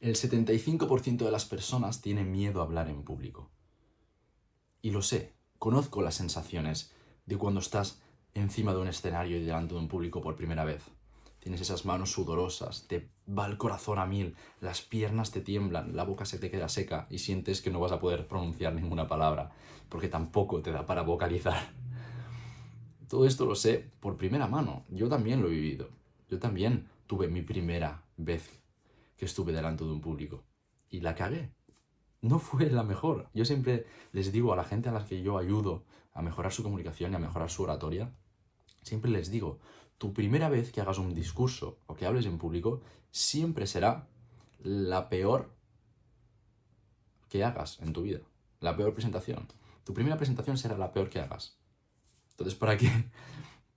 El 75% de las personas tiene miedo a hablar en público. Y lo sé, conozco las sensaciones de cuando estás encima de un escenario y delante de un público por primera vez. Tienes esas manos sudorosas, te va el corazón a mil, las piernas te tiemblan, la boca se te queda seca y sientes que no vas a poder pronunciar ninguna palabra, porque tampoco te da para vocalizar. Todo esto lo sé por primera mano, yo también lo he vivido. Yo también tuve mi primera vez que estuve delante de un público y la cagué. No fue la mejor. Yo siempre les digo a la gente a la que yo ayudo a mejorar su comunicación y a mejorar su oratoria, siempre les digo, tu primera vez que hagas un discurso o que hables en público, siempre será la peor que hagas en tu vida. La peor presentación. Tu primera presentación será la peor que hagas. Entonces, ¿para qué?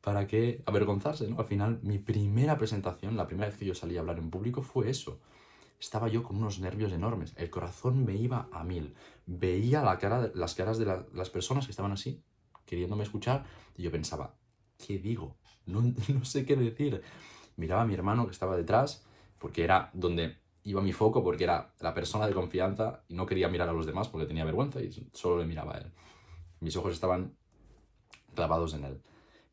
¿Para qué avergonzarse, no? Al final, mi primera presentación, la primera vez que yo salí a hablar en público fue eso. Estaba yo con unos nervios enormes, el corazón me iba a mil. Veía las caras de las personas que estaban así, queriéndome escuchar, y yo pensaba, ¿qué digo? No, no sé qué decir. Miraba a mi hermano que estaba detrás, porque era donde iba mi foco, porque era la persona de confianza, y no quería mirar a los demás porque tenía vergüenza, y solo le miraba a él. Mis ojos estaban clavados en él.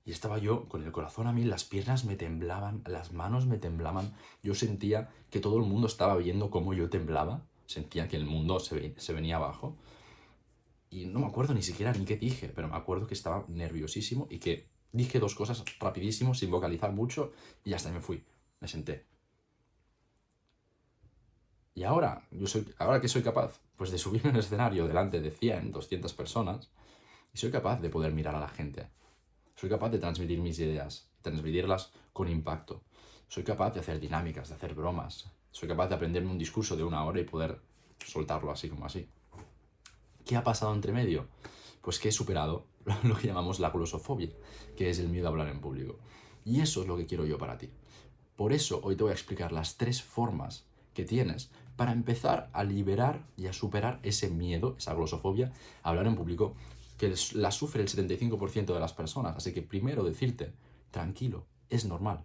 Y estaba yo con el corazón a mil, las piernas me temblaban, las manos me temblaban. Yo sentía que todo el mundo estaba viendo cómo yo temblaba. Sentía que el mundo se venía abajo. Y no me acuerdo ni siquiera ni qué dije, pero me acuerdo que estaba nerviosísimo y que dije dos cosas rapidísimo, sin vocalizar mucho, y ya está, me fui. Me senté. Y ahora que soy capaz, pues de subirme en el escenario delante de 100, 200 personas, y soy capaz de poder mirar a la gente. Soy capaz de transmitir mis ideas, transmitirlas con impacto. Soy capaz de hacer dinámicas, de hacer bromas. Soy capaz de aprenderme un discurso de 1 hora y poder soltarlo así como así. ¿Qué ha pasado entre medio? Pues que he superado lo que llamamos la glosofobia, que es el miedo a hablar en público. Y eso es lo que quiero yo para ti. Por eso hoy te voy a explicar las 3 formas que tienes para empezar a liberar y a superar ese miedo, esa glosofobia, a hablar en público, que la sufre el 75% de las personas. Así que primero decirte, tranquilo, es normal.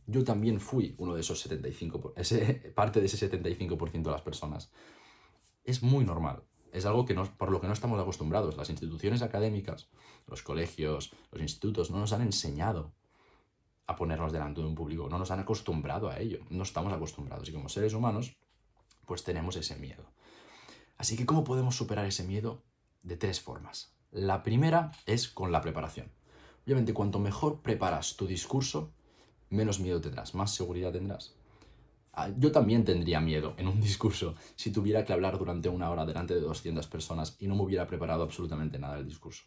Yo también fui uno de esos 75%, parte de ese 75% de las personas. Es muy normal. Es algo por lo que no estamos acostumbrados. Las instituciones académicas, los colegios, los institutos no nos han enseñado a ponernos delante de un público, no nos han acostumbrado a ello, no estamos acostumbrados y como seres humanos pues tenemos ese miedo. Así que ¿cómo podemos superar ese miedo? De 3 formas. La primera es con la preparación. Obviamente cuanto mejor preparas tu discurso, menos miedo tendrás, más seguridad tendrás. Yo también tendría miedo en un discurso si tuviera que hablar durante 1 hora delante de 200 personas y no me hubiera preparado absolutamente nada del discurso.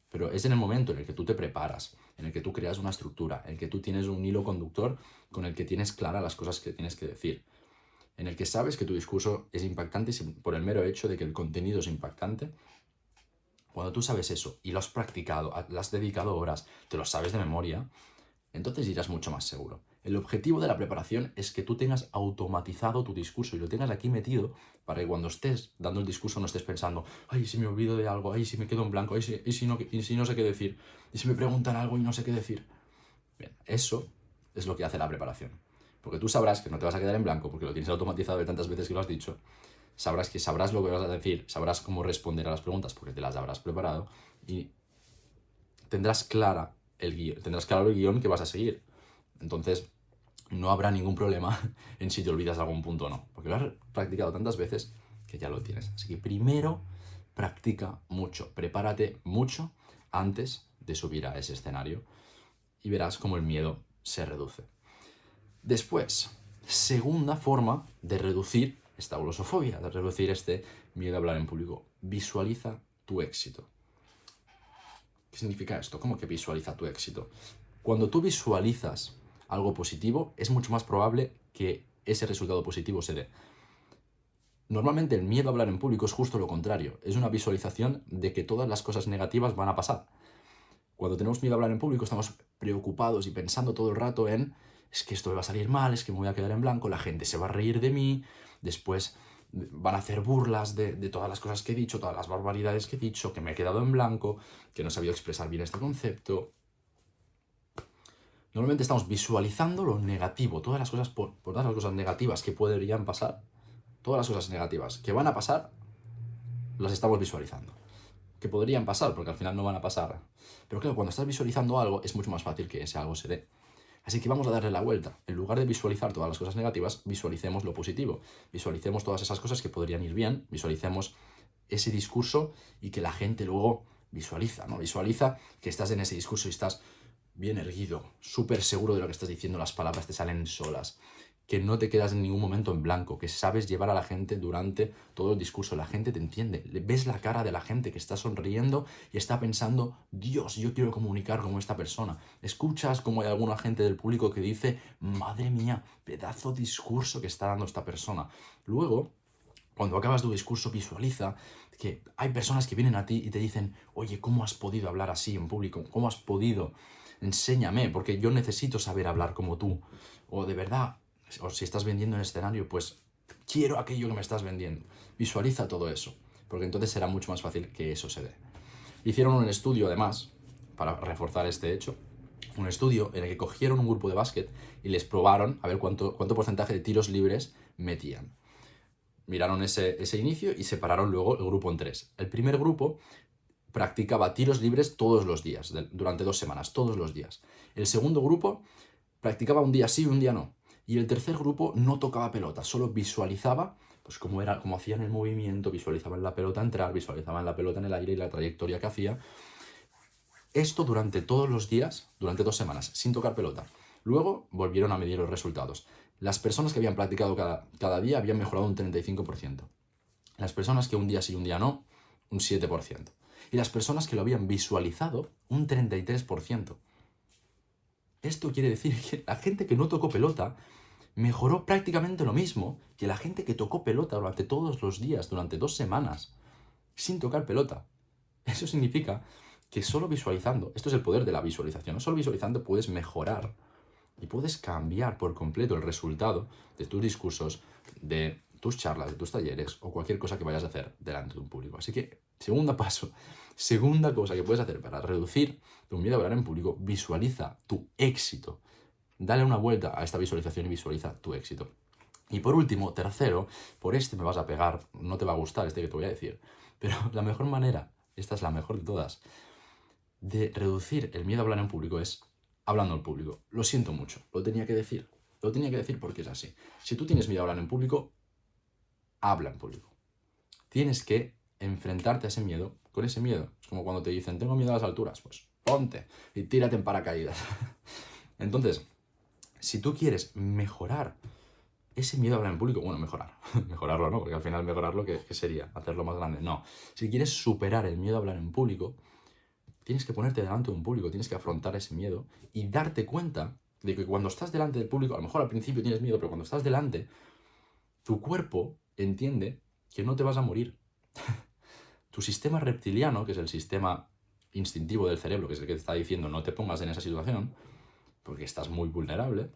Pero es en el momento en el que tú te preparas, en el que tú creas una estructura, en el que tú tienes un hilo conductor con el que tienes claras las cosas que tienes que decir, en el que sabes que tu discurso es impactante por el mero hecho de que el contenido es impactante. Cuando tú sabes eso y lo has practicado, le has dedicado horas, te lo sabes de memoria, entonces irás mucho más seguro. El objetivo de la preparación es que tú tengas automatizado tu discurso y lo tengas aquí metido para que cuando estés dando el discurso no estés pensando, ay, si me olvido de algo, ay, si me quedo en blanco, ay, si no sé qué decir, y si me preguntan algo y no sé qué decir. Bien, eso es lo que hace la preparación. Porque tú sabrás que no te vas a quedar en blanco porque lo tienes automatizado de tantas veces que lo has dicho. Sabrás lo que vas a decir, sabrás cómo responder a las preguntas porque te las habrás preparado y tendrás claro el guión que vas a seguir. Entonces, no habrá ningún problema en si te olvidas de algún punto o no, porque lo has practicado tantas veces que ya lo tienes. Así que primero, practica mucho, prepárate mucho antes de subir a ese escenario y verás cómo el miedo se reduce. Después, segunda forma de reducir esta glosofobia, de reducir este miedo a hablar en público. Visualiza tu éxito. ¿Qué significa esto? ¿Cómo que visualiza tu éxito? Cuando tú visualizas algo positivo, es mucho más probable que ese resultado positivo se dé. Normalmente el miedo a hablar en público es justo lo contrario. Es una visualización de que todas las cosas negativas van a pasar. Cuando tenemos miedo a hablar en público estamos preocupados y pensando todo el rato en es que esto me va a salir mal, es que me voy a quedar en blanco, la gente se va a reír de mí, después van a hacer burlas de todas las cosas que he dicho, todas las barbaridades que he dicho, que me he quedado en blanco, que no he sabido expresar bien este concepto. Normalmente estamos visualizando lo negativo, todas las cosas, por todas las cosas negativas que podrían pasar, todas las cosas negativas que van a pasar, las estamos visualizando. Que podrían pasar, porque al final no van a pasar. Pero claro, cuando estás visualizando algo, es mucho más fácil que ese algo se dé. Así que vamos a darle la vuelta. En lugar de visualizar todas las cosas negativas, visualicemos lo positivo. Visualicemos todas esas cosas que podrían ir bien, visualicemos ese discurso y que la gente luego visualiza, ¿no? Visualiza que estás en ese discurso y estás bien erguido, súper seguro de lo que estás diciendo, las palabras te salen solas, que no te quedas en ningún momento en blanco, que sabes llevar a la gente durante todo el discurso, la gente te entiende, ves la cara de la gente que está sonriendo y está pensando, Dios, yo quiero comunicar con esta persona. Escuchas como hay alguna gente del público que dice, madre mía, pedazo de discurso que está dando esta persona. Luego, cuando acabas tu discurso, visualiza que hay personas que vienen a ti y te dicen, oye, ¿cómo has podido hablar así en público? ¿Cómo has podido? Enséñame, porque yo necesito saber hablar como tú. O de verdad, o si estás vendiendo en escenario, pues quiero aquello que me estás vendiendo. Visualiza todo eso, porque entonces será mucho más fácil que eso se dé. Hicieron un estudio, además, para reforzar este hecho, un estudio en el que cogieron un grupo de básquet y les probaron a ver cuánto porcentaje de tiros libres metían. Miraron ese inicio y separaron luego el grupo en tres. El primer grupo practicaba tiros libres todos los días, durante 2 semanas, todos los días. El segundo grupo practicaba un día sí y un día no. Y el tercer grupo no tocaba pelota, solo visualizaba pues cómo hacían el movimiento, visualizaban la pelota entrar, visualizaban la pelota en el aire y la trayectoria que hacía. Esto durante todos los días, durante 2 semanas, sin tocar pelota. Luego volvieron a medir los resultados. Las personas que habían practicado cada día habían mejorado un 35%. Las personas que un día sí y un día no, un 7%. Y las personas que lo habían visualizado, un 33%. Esto quiere decir que la gente que no tocó pelota mejoró prácticamente lo mismo que la gente que tocó pelota durante todos los días, durante 2 semanas, sin tocar pelota. Eso significa que solo visualizando, esto es el poder de la visualización, solo visualizando puedes mejorar y puedes cambiar por completo el resultado de tus discursos, de tus charlas, de tus talleres o cualquier cosa que vayas a hacer delante de un público. Así que, segunda cosa que puedes hacer para reducir tu miedo a hablar en público, visualiza tu éxito. Dale una vuelta a esta visualización y visualiza tu éxito. Y por último, tercero, por este me vas a pegar, no te va a gustar este que te voy a decir, pero la mejor manera, esta es la mejor de todas, de reducir el miedo a hablar en público es hablando al público. Lo siento mucho, lo tenía que decir. Lo tenía que decir porque es así. Si tú tienes miedo a hablar en público, habla en público. Tienes que enfrentarte a ese miedo con ese miedo. Es como cuando te dicen, tengo miedo a las alturas, pues ponte y tírate en paracaídas. Entonces, si tú quieres mejorar ese miedo a hablar en público, bueno, mejorarlo no, porque al final mejorarlo, ¿qué sería? Hacerlo más grande. No, si quieres superar el miedo a hablar en público, tienes que ponerte delante de un público, tienes que afrontar ese miedo y darte cuenta de que cuando estás delante del público, a lo mejor al principio tienes miedo, pero cuando estás delante, tu cuerpo entiende que no te vas a morir. Tu sistema reptiliano, que es el sistema instintivo del cerebro, que es el que te está diciendo no te pongas en esa situación, porque estás muy vulnerable,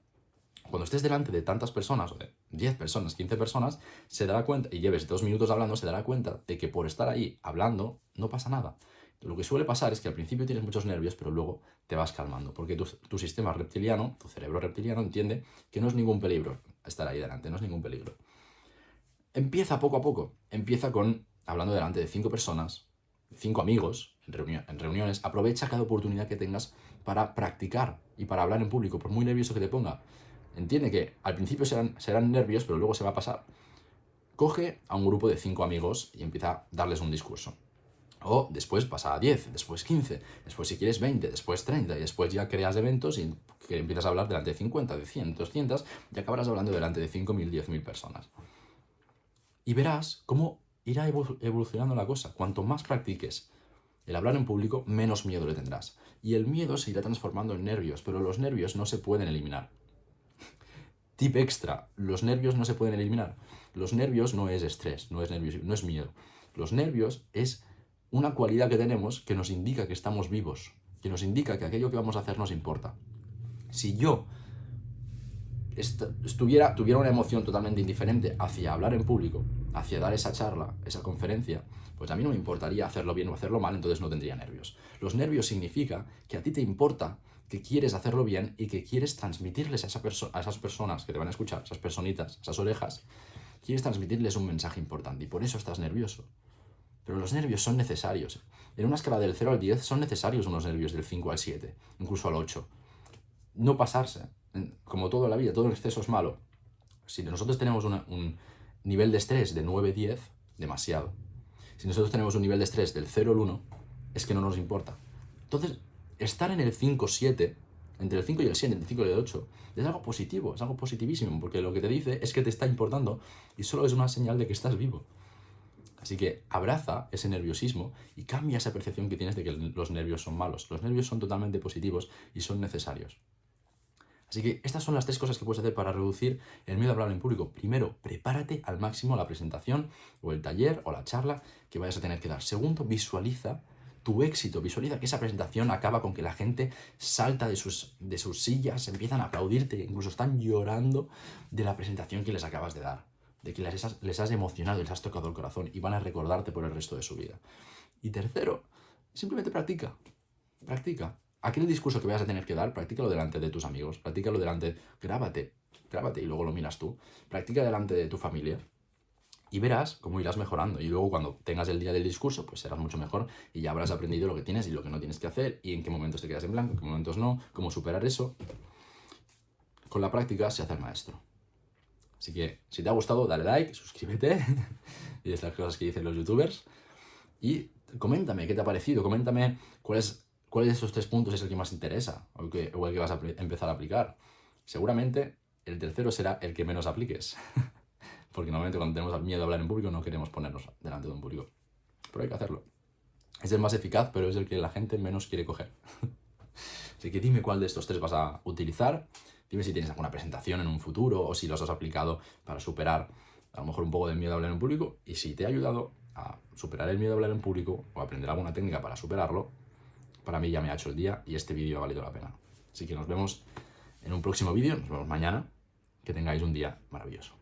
cuando estés delante de tantas personas, o de 10 personas, 15 personas, se dará cuenta, y lleves 2 minutos hablando, se dará cuenta de que por estar ahí hablando no pasa nada. Lo que suele pasar es que al principio tienes muchos nervios, pero luego te vas calmando, porque tu sistema reptiliano, tu cerebro reptiliano, entiende que no es ningún peligro estar ahí delante, no es ningún peligro. Empieza poco a poco, empieza con hablando delante de 5 personas, 5 amigos, en reuniones, aprovecha cada oportunidad que tengas para practicar y para hablar en público, por muy nervioso que te ponga. Entiende que al principio serán nervios, pero luego se va a pasar. Coge a un grupo de 5 amigos y empieza a darles un discurso. O después pasa a 10, después 15, después si quieres 20, después 30, y después ya creas eventos y que empiezas a hablar delante de 50, de 100, 200, y acabarás hablando delante de 5.000, 10.000 personas. Y verás cómo irá evolucionando la cosa. Cuanto más practiques el hablar en público, menos miedo le tendrás. Y el miedo se irá transformando en nervios, pero los nervios no se pueden eliminar. Tip extra, los nervios no se pueden eliminar. Los nervios no es estrés, no es miedo. Los nervios es una cualidad que tenemos que nos indica que estamos vivos, que nos indica que aquello que vamos a hacer nos importa. Si yo tuviera una emoción totalmente indiferente hacia hablar en público, hacia dar esa charla, esa conferencia, pues a mí no me importaría hacerlo bien o hacerlo mal, entonces no tendría nervios. Los nervios significa que a ti te importa que quieres hacerlo bien y que quieres transmitirles a esas personas que te van a escuchar, esas personitas, esas orejas, quieres transmitirles un mensaje importante y por eso estás nervioso. Pero los nervios son necesarios. En una escala del 0 al 10 son necesarios unos nervios del 5 al 7, incluso al 8. No pasarse. Como todo en la vida, todo en exceso es malo. Si nosotros tenemos un nivel de estrés de 9-10, demasiado. Si nosotros tenemos un nivel de estrés del 0 al 1, es que no nos importa. Entonces, estar en el 5-7, entre el 5 y el 7, entre el 5 y el 8, es algo positivo, es algo positivísimo, porque lo que te dice es que te está importando y solo es una señal de que estás vivo. Así que abraza ese nerviosismo y cambia esa percepción que tienes de que los nervios son malos. Los nervios son totalmente positivos y son necesarios. Así que estas son las 3 cosas que puedes hacer para reducir el miedo a hablar en público. Primero, prepárate al máximo la presentación o el taller o la charla que vayas a tener que dar. Segundo, visualiza tu éxito. Visualiza que esa presentación acaba con que la gente salta de sus sillas, empiezan a aplaudirte, incluso están llorando de la presentación que les acabas de dar, de que les has emocionado, les has tocado el corazón y van a recordarte por el resto de su vida. Y tercero, simplemente practica. Aquel discurso que vayas a tener que dar, practícalo delante de tus amigos, practícalo grábate y luego lo miras tú, practica delante de tu familia y verás cómo irás mejorando. Y luego cuando tengas el día del discurso, pues serás mucho mejor y ya habrás aprendido lo que tienes y lo que no tienes que hacer y en qué momentos te quedas en blanco, en qué momentos no, cómo superar eso. Con la práctica se hace el maestro. Así que si te ha gustado, dale like, suscríbete y estas cosas que dicen los youtubers. Y coméntame qué te ha parecido, coméntame cuál de estos 3 puntos es el que más te interesa o el que vas a empezar a aplicar. Seguramente el tercero será el que menos apliques. Porque normalmente cuando tenemos miedo a hablar en público no queremos ponernos delante de un público. Pero hay que hacerlo. Es el más eficaz, pero es el que la gente menos quiere coger. Así que dime cuál de estos 3 vas a utilizar. Dime si tienes alguna presentación en un futuro o si los has aplicado para superar a lo mejor un poco de miedo a hablar en público. Y si te ha ayudado a superar el miedo a hablar en público o a aprender alguna técnica para superarlo, para mí ya me ha hecho el día y este vídeo ha valido la pena. Así que nos vemos en un próximo vídeo, nos vemos mañana. Que tengáis un día maravilloso.